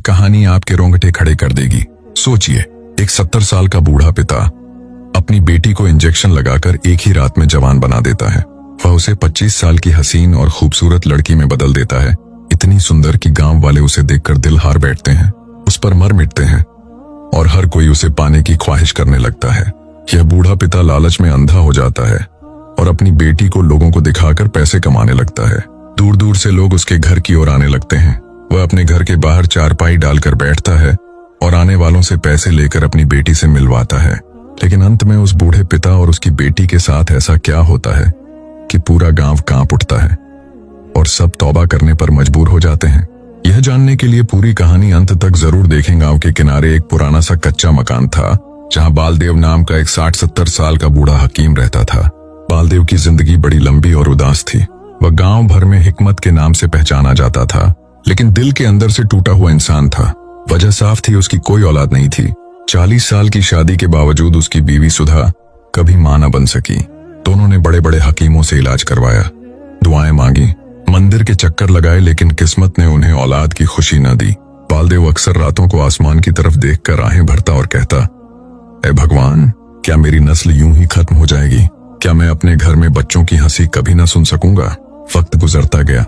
कहानी आपके रोंगटे खड़े कर देगी। सोचिए, एक 70 साल का बूढ़ा पिता अपनी बेटी को इंजेक्शन लगाकर एक ही रात में जवान बना देता है। वह उसे 25 साल की हसीन और खूबसूरत लड़की में बदल देता है, इतनी सुंदर कि गांव वाले उसे देखकर दिल हार बैठते हैं, उस पर मर मिटते हैं और हर कोई उसे पाने की ख्वाहिश करने लगता है। यह बूढ़ा पिता लालच में अंधा हो जाता है और अपनी बेटी को लोगों को दिखाकर पैसे कमाने लगता है। दूर दूर से लोग उसके घर की ओर आने लगते हैं। वह अपने घर के बाहर चारपाई डालकर बैठता है और आने वालों से पैसे लेकर अपनी बेटी से मिलवाता है। लेकिन अंत में उस बूढ़े पिता और उसकी बेटी के साथ ऐसा क्या होता है कि पूरा गांव कांप उठता है और सब तौबा करने पर मजबूर हो जाते हैं। यह जानने के लिए पूरी कहानी अंत तक जरूर देखें। गांव के किनारे एक पुराना सा कच्चा मकान था, जहां बालदेव नाम का एक 60-70 साल का बूढ़ा हकीम रहता था। बालदेव की जिंदगी बड़ी लंबी और उदास थी। वह गांव भर में हिकमत के नाम से पहचाना जाता था, लेकिन दिल के अंदर से टूटा हुआ इंसान था। वजह साफ थी, उसकी कोई औलाद नहीं थी। 40 साल की शादी के बावजूद उसकी बीवी सुधा कभी मां न बन सकी। दोनों ने बड़े बड़े हकीमों से इलाज करवाया, दुआएं मांगी, मंदिर के चक्कर लगाए, लेकिन किस्मत ने उन्हें औलाद की खुशी न दी। बालदेव अक्सर रातों को आसमान की तरफ देखकर आहें भरता और कहता, ऐ भगवान, क्या मेरी नस्ल यूं ही खत्म हो जाएगी? क्या मैं अपने घर में बच्चों की हंसी कभी न सुन सकूंगा? वक्त गुजरता गया,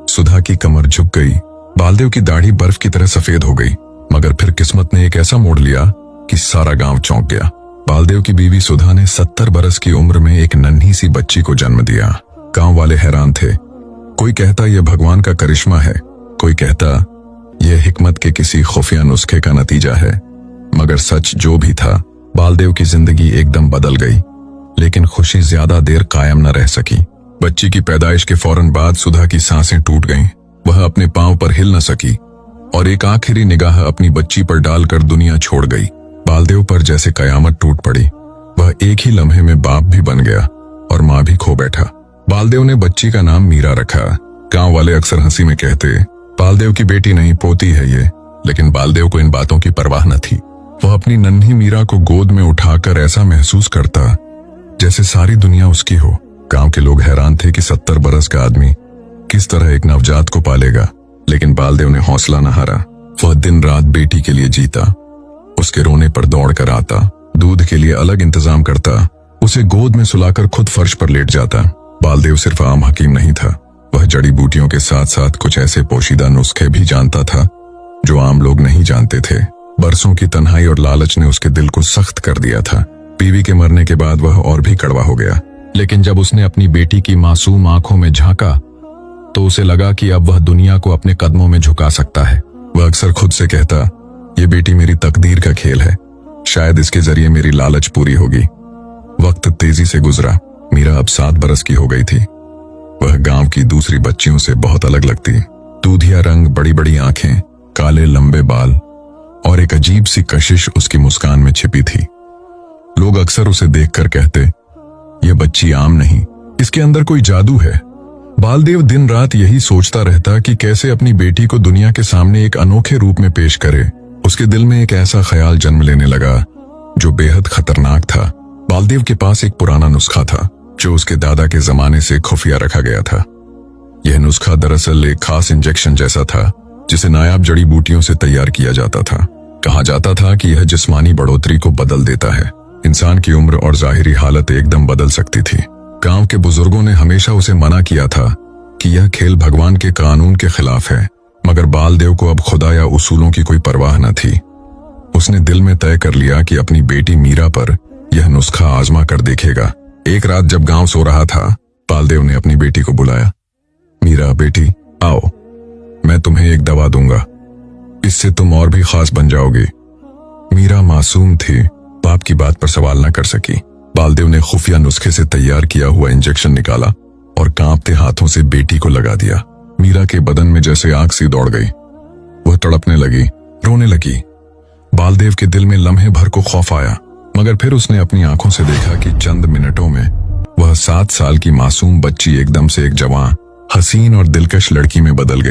सुधा की कमर झुक गई, बालदेव की दाढ़ी बर्फ की तरह सफेद हो गई। मगर फिर किस्मत ने एक ऐसा मोड़ लिया कि सारा गांव चौंक गया। बालदेव की बीवी सुधा ने 70 बरस की उम्र में एक नन्ही सी बच्ची को जन्म दिया। गांव वाले हैरान थे। कोई कहता यह भगवान का करिश्मा है, कोई कहता यह हिकमत के किसी खुफिया नुस्खे का नतीजा है। मगर सच जो भी था, बालदेव की जिंदगी एकदम बदल गई। लेकिन खुशी ज्यादा देर कायम न रह सकी। बच्ची की पैदाइश के फौरन बाद सुधा की सांसें टूट गईं। वह अपने पांव पर हिल न सकी और एक आखिरी निगाह अपनी बच्ची पर डालकर दुनिया छोड़ गई। बालदेव पर जैसे कयामत टूट पड़ी। वह एक ही लम्हे में बाप भी बन गया और मां भी खो बैठा। बालदेव ने बच्ची का नाम मीरा रखा। गांव वाले अक्सर हंसी में कहते, बालदेव की बेटी नहीं, पोती है ये। लेकिन बालदेव को इन बातों की परवाह न थी। वह अपनी नन्ही मीरा को गोद में उठाकर ऐसा महसूस करता जैसे सारी दुनिया उसकी हो। गांव के लोग हैरान थे कि 70 बरस का आदमी किस तरह एक नवजात को पालेगा। लेकिन बालदेव ने हौसला न हारा। वह दिन रात बेटी के लिए जीता, उसके रोने पर दौड़ कर आता, दूध के लिए अलग इंतजाम करता, उसे गोद में सुलाकर खुद फर्श पर लेट जाता। बालदेव सिर्फ आम हकीम नहीं था, वह जड़ी बूटियों के साथ साथ कुछ ऐसे पोशीदा नुस्खे भी जानता था जो आम लोग नहीं जानते थे। बरसों की तन्हाई और लालच ने उसके दिल को सख्त कर दिया था। बीवी के मरने के बाद वह और भी कड़वा हो गया। लेकिन जब उसने अपनी बेटी की मासूम आंखों में झांका तो उसे लगा कि अब वह दुनिया को अपने कदमों में झुका सकता है। वह अक्सर खुद से कहता, ये बेटी मेरी तकदीर का खेल है, शायद इसके जरिए मेरी लालच पूरी होगी। वक्त तेजी से गुजरा। मीरा अब 7 बरस की हो गई थी। वह गांव की दूसरी बच्चियों से बहुत अलग लगती। दूधिया रंग, बड़ी बड़ी आंखें, काले लंबे बाल और एक अजीब सी कशिश उसकी मुस्कान में छिपी थी। लोग अक्सर उसे देखकर कहते, यह बच्ची आम नहीं, इसके अंदर कोई जादू है। बालदेव दिन रात यही सोचता रहता कि कैसे अपनी बेटी को दुनिया के सामने एक अनोखे रूप में पेश करे। उसके दिल में एक ऐसा ख्याल जन्म लेने लगा जो बेहद खतरनाक था। बालदेव के पास एक पुराना नुस्खा था जो उसके दादा के जमाने से खुफिया रखा गया था। यह नुस्खा दरअसल एक खास इंजेक्शन जैसा था जिसे नायाब जड़ी बूटियों से तैयार किया जाता था। कहा जाता था कि यह जिस्मानी बढ़ोतरी को बदल देता है। इंसान की उम्र और जाहिरी हालत एकदम बदल सकती थी। गांव के बुजुर्गों ने हमेशा उसे मना किया था कि यह खेल भगवान के कानून के खिलाफ है। मगर बालदेव को अब खुदा या उसूलों की कोई परवाह न थी। उसने दिल में तय कर लिया कि अपनी बेटी मीरा पर यह नुस्खा आजमा कर देखेगा। एक रात जब गांव सो रहा था, बालदेव ने अपनी बेटी को बुलाया। मीरा बेटी, आओ, मैं तुम्हें एक दवा दूंगा, इससे तुम और भी खास बन जाओगी। मीरा मासूम थी, बाप की बात पर सवाल न कर सकी। बालदेव ने खुफिया नुस्खे से तैयार किया हुआ इंजेक्शन निकाला और कांपते हाथों से बेटी को लगा दिया। मीरा के बदन में जैसे आग सी दौड़ गई। वह तड़पने लगी, रोने लगी। बालदेव के दिल में लम्हे भर को खौफ आया, मगर फिर उसने अपनी आंखों से देखा कि चंद मिनटों में वह 7 साल की मासूम बच्ची एकदम से एक जवान, हसीन और दिलकश लड़की में बदल गई।